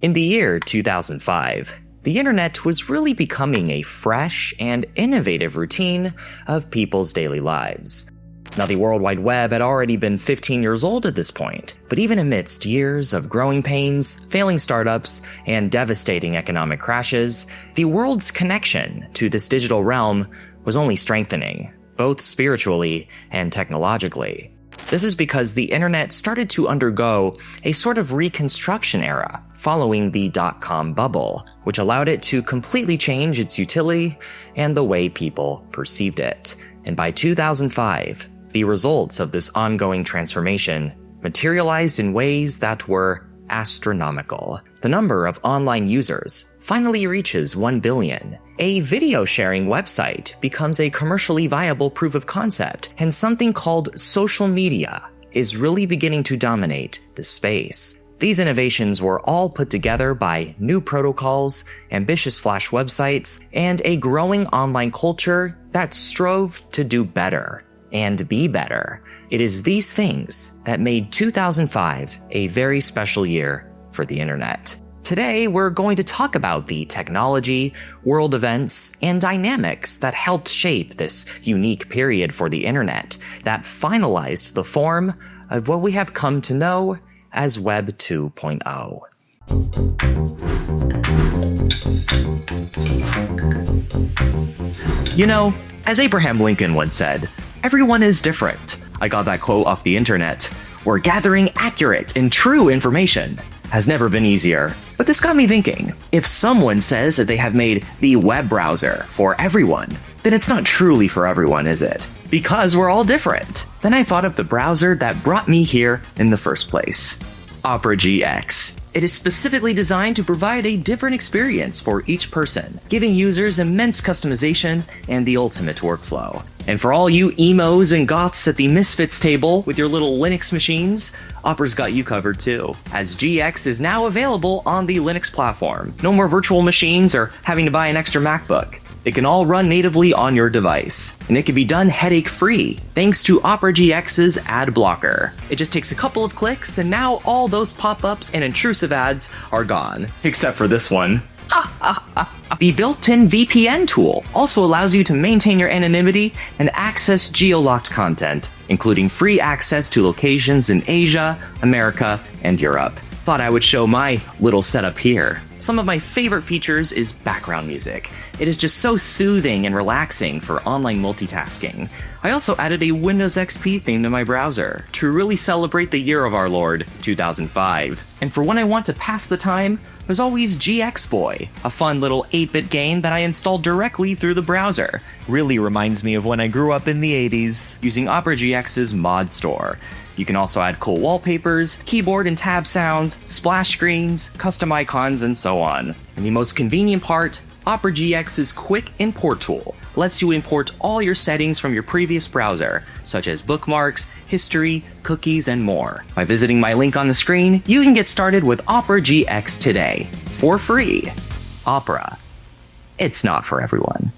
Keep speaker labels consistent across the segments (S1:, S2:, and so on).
S1: In the year 2005, the internet was really becoming a fresh and innovative routine of people's daily lives. Now, the World Wide Web had already been 15 years old at this point, but even amidst years of growing pains, failing startups, and devastating economic crashes, the world's connection to this digital realm was only strengthening, both spiritually and technologically. This is because the internet started to undergo a sort of reconstruction era following the dot-com bubble, which allowed it to completely change its utility and the way people perceived it. And by 2005, the results of this ongoing transformation materialized in ways that were astronomical. The number of online users finally reaches 1 billion. A video sharing website becomes a commercially viable proof of concept, and something called social media is really beginning to dominate the space. These innovations were all put together by new protocols, ambitious Flash websites, and a growing online culture that strove to do better and be better. It is these things that made 2005 a very special year for the internet. Today, we're going to talk about the technology, world events, and dynamics that helped shape this unique period for the internet that finalized the form of what we have come to know as Web 2.0. You know, as Abraham Lincoln once said, "Everyone is different." I got that quote off the internet, where gathering accurate and true information has never been easier. But this got me thinking, if someone says that they have made the web browser for everyone, then it's not truly for everyone, is it? Because we're all different. Then I thought of the browser that brought me here in the first place, Opera GX. It is specifically designed to provide a different experience for each person, giving users immense customization and the ultimate workflow. And for all you emos and goths at the Misfits table with your little Linux machines, Opera's got you covered too, as GX is now available on the Linux platform. No more virtual machines or having to buy an extra MacBook. It can all run natively on your device, and it can be done headache-free thanks to Opera GX's ad blocker. It just takes a couple of clicks, and now all those pop-ups and intrusive ads are gone. Except for this one. The built-in VPN tool also allows you to maintain your anonymity and access geo-locked content, including free access to locations in Asia, America, and Europe. Thought I would show my little setup here. Some of my favorite features is background music. It is just so soothing and relaxing for online multitasking. I also added a Windows XP theme to my browser to really celebrate the year of our Lord, 2005. And for when I want to pass the time, there's always GX Boy, a fun little 8-bit game that I installed directly through the browser. Really reminds me of when I grew up in the 80s, using Opera GX's mod store. You can also add cool wallpapers, keyboard and tab sounds, splash screens, custom icons, and so on. And the most convenient part, Opera GX's quick import tool lets you import all your settings from your previous browser, such as bookmarks, history, cookies, and more. By visiting my link on the screen, you can get started with Opera GX today, for free. Opera. It's not for everyone.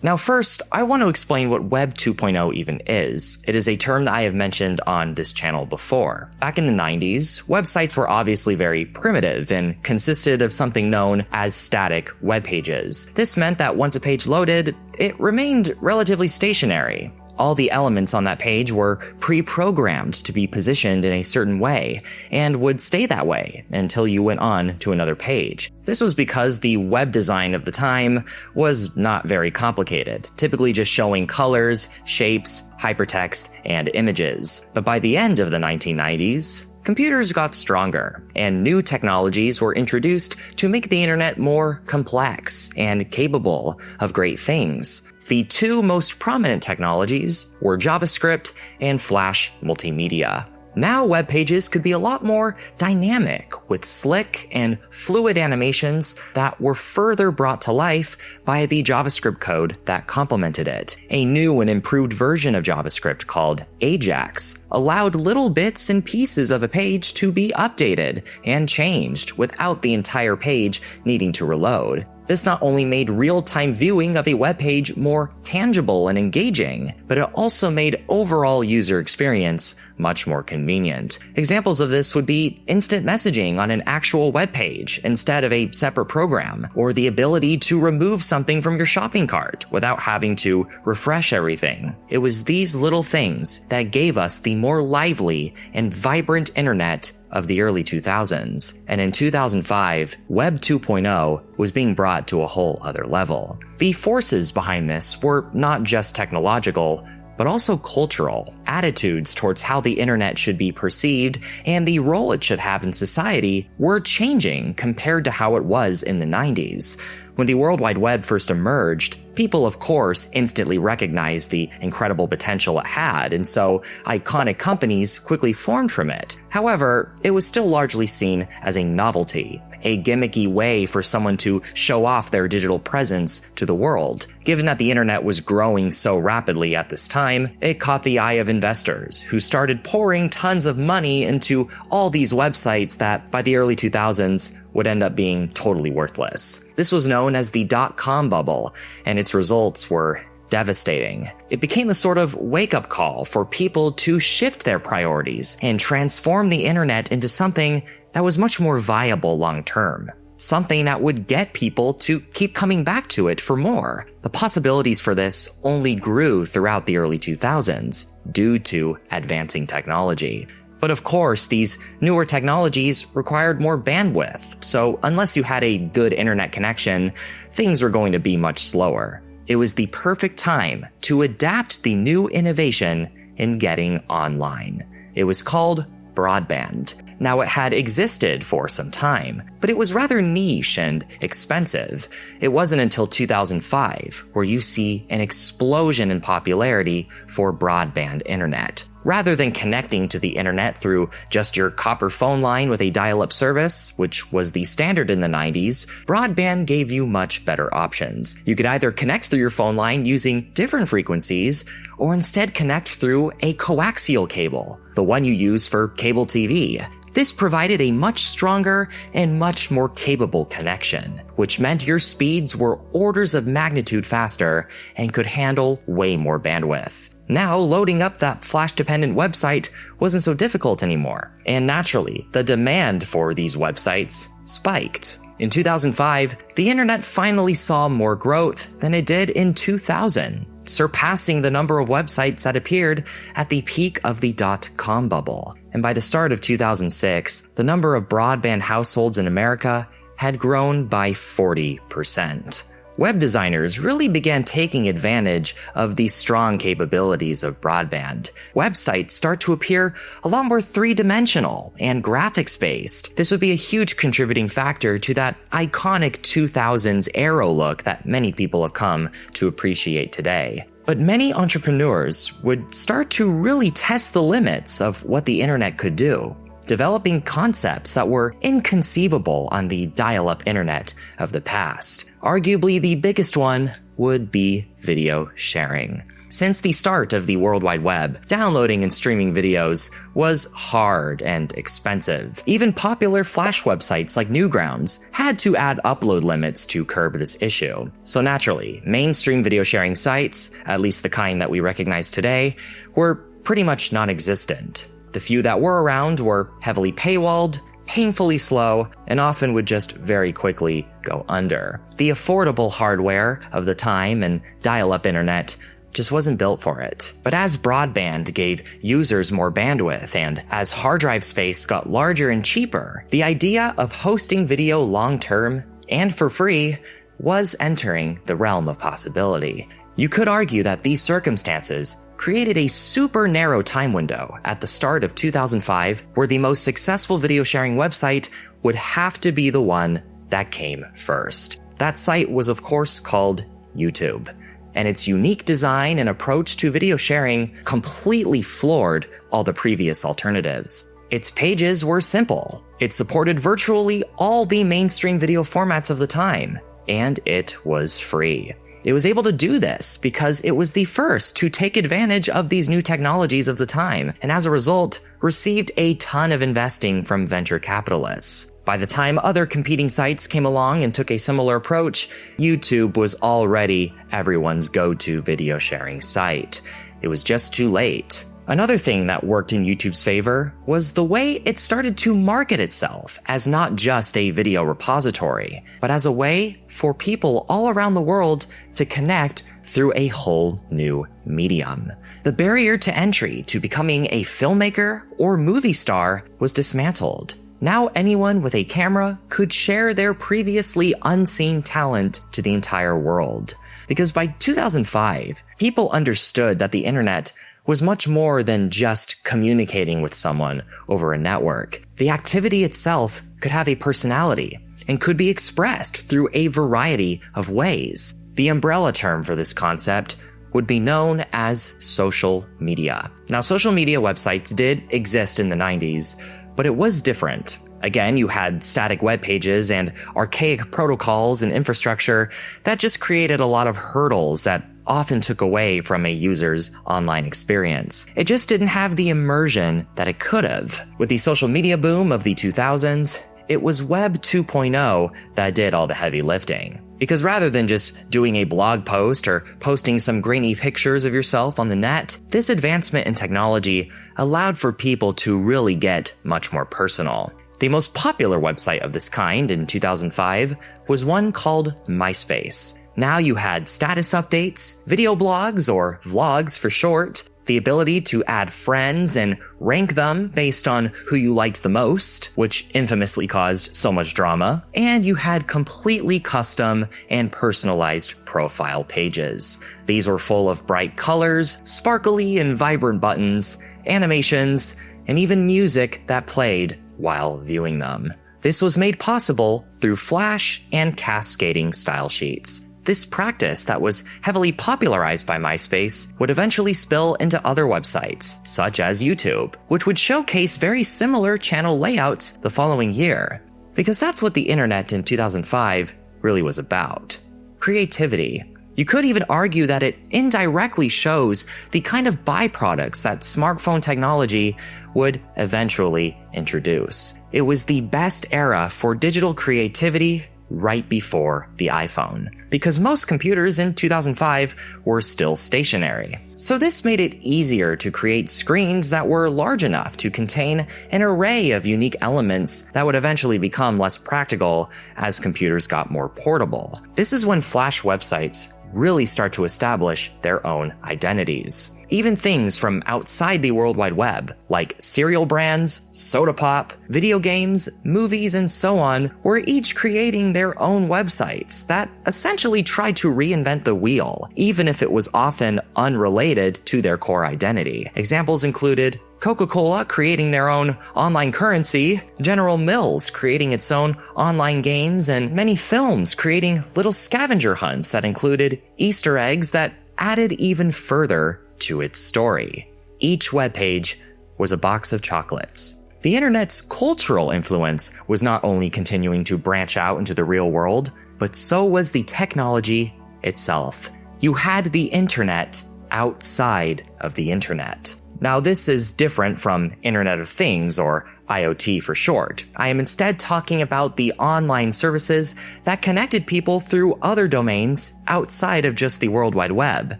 S1: Now first, I want to explain what Web 2.0 even is. It is a term that I have mentioned on this channel before. Back in the 90s, websites were obviously very primitive and consisted of something known as static web pages. This meant that once a page loaded, it remained relatively stationary. All the elements on that page were pre-programmed to be positioned in a certain way, and would stay that way until you went on to another page. This was because the web design of the time was not very complicated, typically just showing colors, shapes, hypertext, and images. But by the end of the 1990s, computers got stronger, and new technologies were introduced to make the internet more complex and capable of great things. The two most prominent technologies were JavaScript and Flash multimedia. Now web pages could be a lot more dynamic, with slick and fluid animations that were further brought to life by the JavaScript code that complemented it. A new and improved version of JavaScript called Ajax allowed little bits and pieces of a page to be updated and changed without the entire page needing to reload. This not only made real-time viewing of a web page more tangible and engaging, but it also made overall user experience much more convenient. Examples of this would be instant messaging on an actual web page instead of a separate program, or the ability to remove something from your shopping cart without having to refresh everything. It was these little things that gave us the more lively and vibrant internet of the early 2000s, and in 2005, Web 2.0 was being brought to a whole other level. The forces behind this were not just technological, but also cultural. Attitudes towards how the internet should be perceived and the role it should have in society were changing compared to how it was in the 90s. When the World Wide Web first emerged, people of course instantly recognized the incredible potential it had, and so iconic companies quickly formed from it. However, it was still largely seen as a novelty, a gimmicky way for someone to show off their digital presence to the world. Given that the internet was growing so rapidly at this time, it caught the eye of investors, who started pouring tons of money into all these websites that, by the early 2000s, would end up being totally worthless. This was known as the dot-com bubble, and its results were devastating. It became a sort of wake-up call for people to shift their priorities and transform the internet into something that was much more viable long-term. Something that would get people to keep coming back to it for more. The possibilities for this only grew throughout the early 2000s due to advancing technology. But of course, these newer technologies required more bandwidth, so unless you had a good internet connection, things were going to be much slower. It was the perfect time to adapt the new innovation in getting online. It was called broadband. Now, it had existed for some time, but it was rather niche and expensive. It wasn't until 2005 where you see an explosion in popularity for broadband internet. Rather than connecting to the internet through just your copper phone line with a dial-up service, which was the standard in the 90s, broadband gave you much better options. You could either connect through your phone line using different frequencies, or instead connect through a coaxial cable, the one you use for cable TV. This provided a much stronger and much more capable connection, which meant your speeds were orders of magnitude faster and could handle way more bandwidth. Now, loading up that flash-dependent website wasn't so difficult anymore, and naturally, the demand for these websites spiked. In 2005, the internet finally saw more growth than it did in 2000, surpassing the number of websites that appeared at the peak of the dot-com bubble. And by the start of 2006, the number of broadband households in America had grown by 40%. Web designers really began taking advantage of the strong capabilities of broadband. Websites start to appear a lot more three-dimensional and graphics-based. This would be a huge contributing factor to that iconic 2000s Aero look that many people have come to appreciate today. But many entrepreneurs would start to really test the limits of what the internet could do, developing concepts that were inconceivable on the dial-up internet of the past. Arguably, the biggest one would be video sharing. Since the start of the World Wide Web, downloading and streaming videos was hard and expensive. Even popular Flash websites like Newgrounds had to add upload limits to curb this issue. So naturally, mainstream video sharing sites, at least the kind that we recognize today, were pretty much non-existent. The few that were around were heavily paywalled, painfully slow, and often would just very quickly go under. The affordable hardware of the time and dial-up internet just wasn't built for it. But as broadband gave users more bandwidth and as hard drive space got larger and cheaper, the idea of hosting video long-term and for free was entering the realm of possibility. You could argue that these circumstances created a super narrow time window at the start of 2005 where the most successful video sharing website would have to be the one that came first. That site was of course called YouTube, and its unique design and approach to video sharing completely floored all the previous alternatives. Its pages were simple, it supported virtually all the mainstream video formats of the time, and it was free. It was able to do this because it was the first to take advantage of these new technologies of the time, and as a result, received a ton of investing from venture capitalists. By the time other competing sites came along and took a similar approach, YouTube was already everyone's go-to video sharing site. It was just too late. Another thing that worked in YouTube's favor was the way it started to market itself as not just a video repository, but as a way for people all around the world to connect through a whole new medium. The barrier to entry to becoming a filmmaker or movie star was dismantled. Now anyone with a camera could share their previously unseen talent to the entire world. Because by 2005, people understood that the internet was much more than just communicating with someone over a network. The activity itself could have a personality and could be expressed through a variety of ways. The umbrella term for this concept would be known as social media. Now, social media websites did exist in the 90s, but it was different. Again, you had static web pages and archaic protocols and infrastructure that just created a lot of hurdles that often took away from a user's online experience. It just didn't have the immersion that it could have. With the social media boom of the 2000s, it was Web 2.0 that did all the heavy lifting. Because rather than just doing a blog post or posting some grainy pictures of yourself on the net, this advancement in technology allowed for people to really get much more personal. The most popular website of this kind in 2005 was one called MySpace. Now you had status updates, video blogs or vlogs for short, the ability to add friends and rank them based on who you liked the most, which infamously caused so much drama, and you had completely custom and personalized profile pages. These were full of bright colors, sparkly and vibrant buttons, animations, and even music that played while viewing them. This was made possible through Flash and cascading style sheets. This practice that was heavily popularized by MySpace would eventually spill into other websites, such as YouTube, which would showcase very similar channel layouts the following year. Because that's what the internet in 2005 really was about. Creativity. You could even argue that it indirectly shows the kind of byproducts that smartphone technology would eventually introduce. It was the best era for digital creativity right before the iPhone, because most computers in 2005 were still stationary. So this made it easier to create screens that were large enough to contain an array of unique elements that would eventually become less practical as computers got more portable. This is when Flash websites really start to establish their own identities. Even things from outside the World Wide Web, like cereal brands, soda pop, video games, movies, and so on, were each creating their own websites that essentially tried to reinvent the wheel, even if it was often unrelated to their core identity. Examples included Coca-Cola creating their own online currency, General Mills creating its own online games, and many films creating little scavenger hunts that included Easter eggs that added even further to its story. Each webpage was a box of chocolates. The internet's cultural influence was not only continuing to branch out into the real world, but so was the technology itself. You had the internet outside of the internet. Now, this is different from Internet of Things, or IoT for short. I am instead talking about the online services that connected people through other domains outside of just the World Wide Web.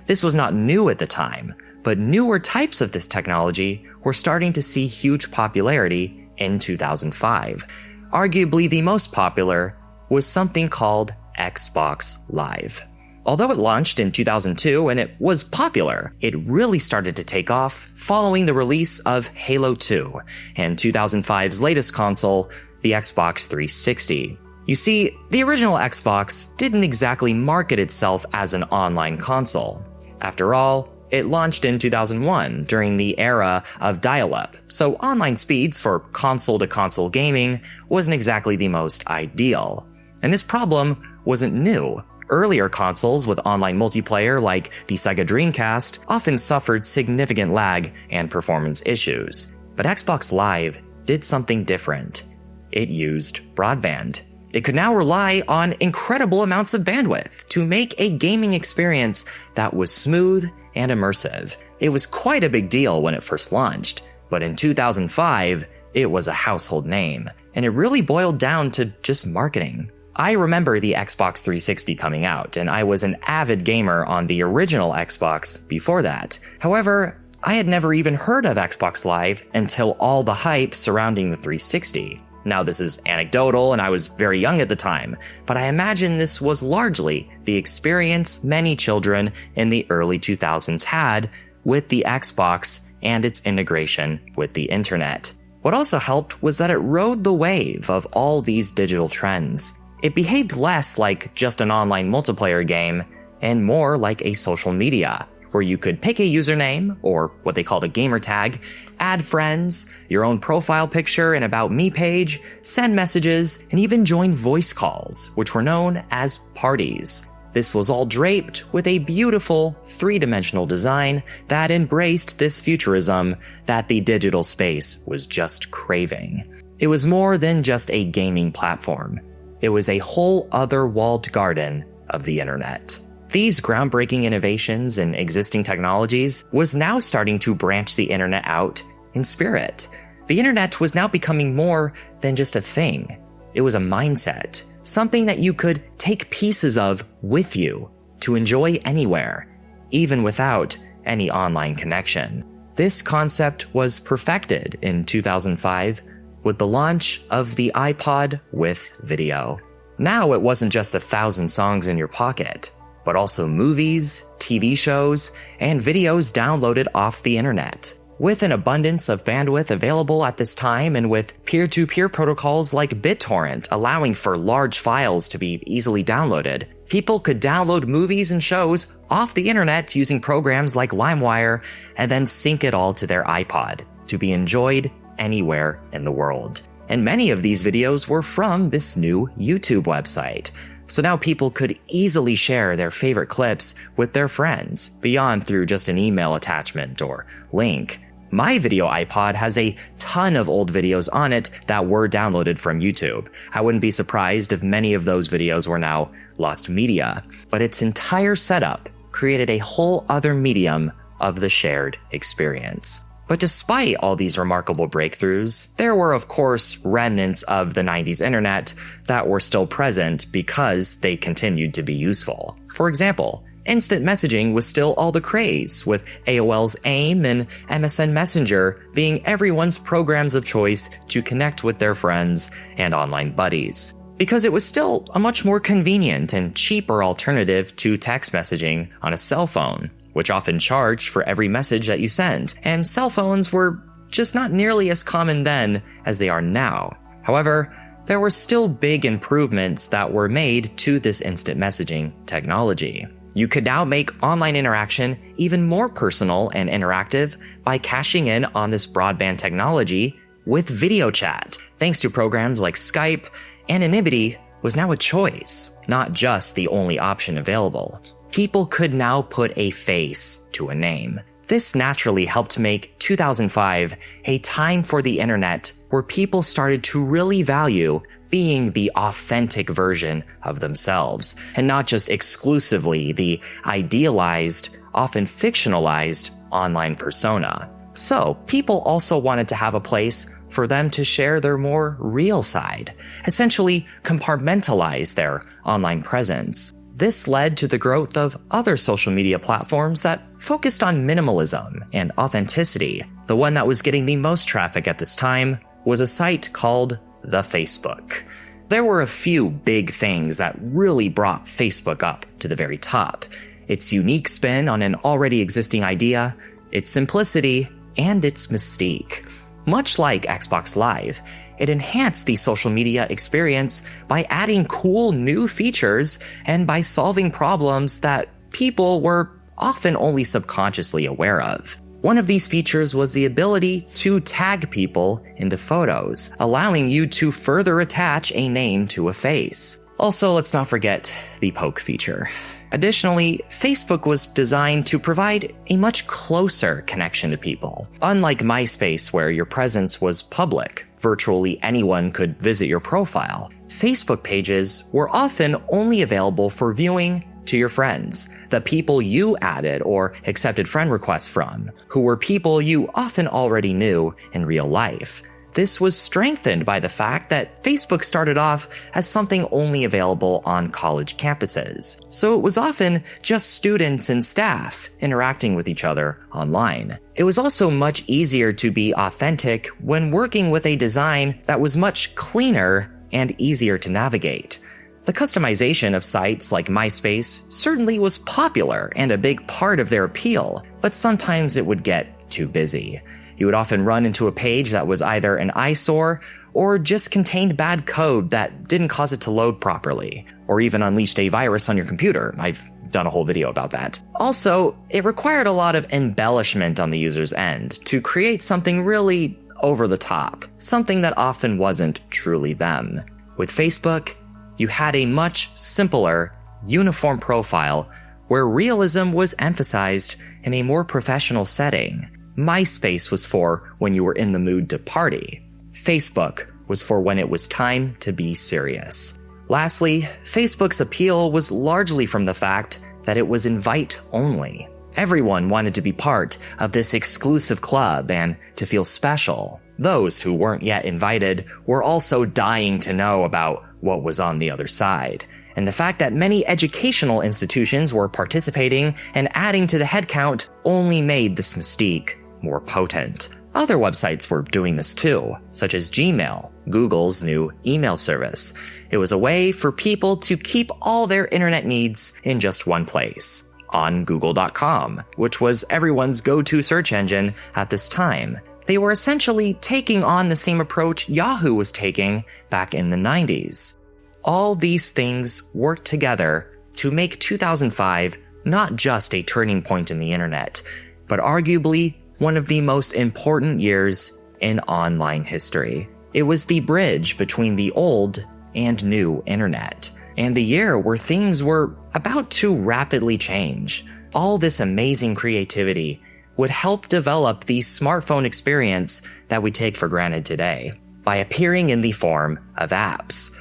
S1: This was not new at the time, but newer types of this technology were starting to see huge popularity in 2005. Arguably the most popular was something called Xbox Live. Although it launched in 2002 and it was popular, it really started to take off following the release of Halo 2 and 2005's latest console, the Xbox 360. You see, the original Xbox didn't exactly market itself as an online console. After all, it launched in 2001 during the era of dial-up, so online speeds for console-to-console gaming wasn't exactly the most ideal. And this problem wasn't new. Earlier consoles with online multiplayer like the Sega Dreamcast often suffered significant lag and performance issues. But Xbox Live did something different. It used broadband. It could now rely on incredible amounts of bandwidth to make a gaming experience that was smooth and immersive. It was quite a big deal when it first launched, but in 2005, it was a household name. and it really boiled down to just marketing. I remember the Xbox 360 coming out, and I was an avid gamer on the original Xbox before that. However, I had never even heard of Xbox Live until all the hype surrounding the 360. Now, this is anecdotal, and I was very young at the time, but I imagine this was largely the experience many children in the early 2000s had with the Xbox and its integration with the internet. What also helped was that it rode the wave of all these digital trends. It behaved less like just an online multiplayer game and more like a social media, where you could pick a username, or what they called a gamer tag, add friends, your own profile picture and About Me page, send messages, and even join voice calls, which were known as parties. This was all draped with a beautiful, three-dimensional design that embraced this futurism that the digital space was just craving. It was more than just a gaming platform. It was a whole other walled garden of the internet. These groundbreaking innovations in existing technologies was now starting to branch the internet out in spirit. The internet was now becoming more than just a thing. It was a mindset, something that you could take pieces of with you to enjoy anywhere, even without any online connection. This concept was perfected in 2005 with the launch of the iPod with video. Now it wasn't just 1,000 songs in your pocket, but also movies, TV shows, and videos downloaded off the internet. With an abundance of bandwidth available at this time, and with peer-to-peer protocols like BitTorrent allowing for large files to be easily downloaded, people could download movies and shows off the internet using programs like LimeWire and then sync it all to their iPod to be enjoyed anywhere in the world. And many of these videos were from this new YouTube website. So now people could easily share their favorite clips with their friends, beyond through just an email attachment or link. My video iPod has a ton of old videos on it that were downloaded from YouTube. I wouldn't be surprised if many of those videos were now lost media, but its entire setup created a whole other medium of the shared experience. But despite all these remarkable breakthroughs, there were of course remnants of the 90s internet that were still present because they continued to be useful. For example, instant messaging was still all the craze, with AOL's AIM and MSN Messenger being everyone's programs of choice to connect with their friends and online buddies. Because it was still a much more convenient and cheaper alternative to text messaging on a cell phone, which often charged for every message that you sent, and cell phones were just not nearly as common then as they are now. However, there were still big improvements that were made to this instant messaging technology. You could now make online interaction even more personal and interactive by cashing in on this broadband technology with video chat. Thanks to programs like Skype, anonymity was now a choice, not just the only option available. People could now put a face to a name. This naturally helped make 2005 a time for the internet where people started to really value being the authentic version of themselves, and not just exclusively the idealized, often fictionalized online persona. So, people also wanted to have a place for them to share their more real side, essentially compartmentalize their online presence. This led to the growth of other social media platforms that focused on minimalism and authenticity. The one that was getting the most traffic at this time was a site called the Facebook. There were a few big things that really brought Facebook up to the very top: its unique spin on an already existing idea, its simplicity, and its mystique. Much like Xbox Live, it enhanced the social media experience by adding cool new features and by solving problems that people were often only subconsciously aware of. One of these features was the ability to tag people into photos, allowing you to further attach a name to a face. Also, let's not forget the poke feature. Additionally, Facebook was designed to provide a much closer connection to people. Unlike MySpace, where your presence was public, virtually anyone could visit your profile, Facebook pages were often only available for viewing to your friends, the people you added or accepted friend requests from, who were people you often already knew in real life. This was strengthened by the fact that Facebook started off as something only available on college campuses, so it was often just students and staff interacting with each other online. It was also much easier to be authentic when working with a design that was much cleaner and easier to navigate. The customization of sites like MySpace certainly was popular and a big part of their appeal, but sometimes it would get too busy. You would often run into a page that was either an eyesore or just contained bad code that didn't cause it to load properly, or even unleashed a virus on your computer. I've done a whole video about that. Also, it required a lot of embellishment on the user's end to create something really over the top, something that often wasn't truly them. With Facebook, you had a much simpler, uniform profile where realism was emphasized in a more professional setting. MySpace was for when you were in the mood to party. Facebook was for when it was time to be serious. Lastly, Facebook's appeal was largely from the fact that it was invite only. Everyone wanted to be part of this exclusive club and to feel special. Those who weren't yet invited were also dying to know about what was on the other side. And the fact that many educational institutions were participating and adding to the headcount only made this mystique more potent. Other websites were doing this too, such as Gmail, Google's new email service. It was a way for people to keep all their internet needs in just one place, on Google.com, which was everyone's go-to search engine at this time. They were essentially taking on the same approach Yahoo was taking back in the 90s. All these things worked together to make 2005 not just a turning point in the internet, but arguably one of the most important years in online history. It was the bridge between the old and new internet, and the year where things were about to rapidly change. All this amazing creativity would help develop the smartphone experience that we take for granted today by appearing in the form of apps.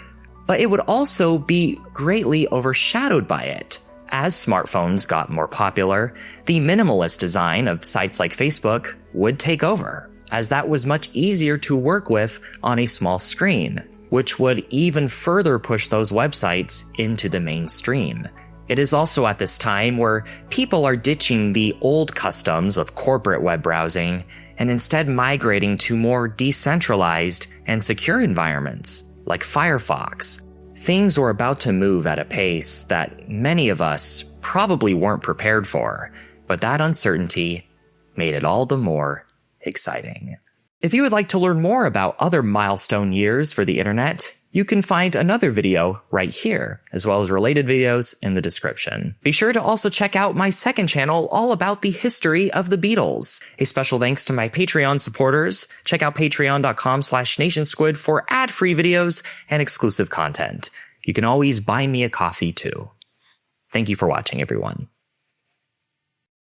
S1: But it would also be greatly overshadowed by it. As smartphones got more popular, the minimalist design of sites like Facebook would take over, as that was much easier to work with on a small screen, which would even further push those websites into the mainstream. It is also at this time where people are ditching the old customs of corporate web browsing and instead migrating to more decentralized and secure environments, like Firefox. Things were about to move at a pace that many of us probably weren't prepared for, but that uncertainty made it all the more exciting. If you would like to learn more about other milestone years for the internet, you can find another video right here, as well as related videos in the description. Be sure to also check out my second channel all about the history of the Beatles. A special thanks to my Patreon supporters. Check out patreon.com/nationsquid for ad-free videos and exclusive content. You can always buy me a coffee too. Thank you for watching, everyone.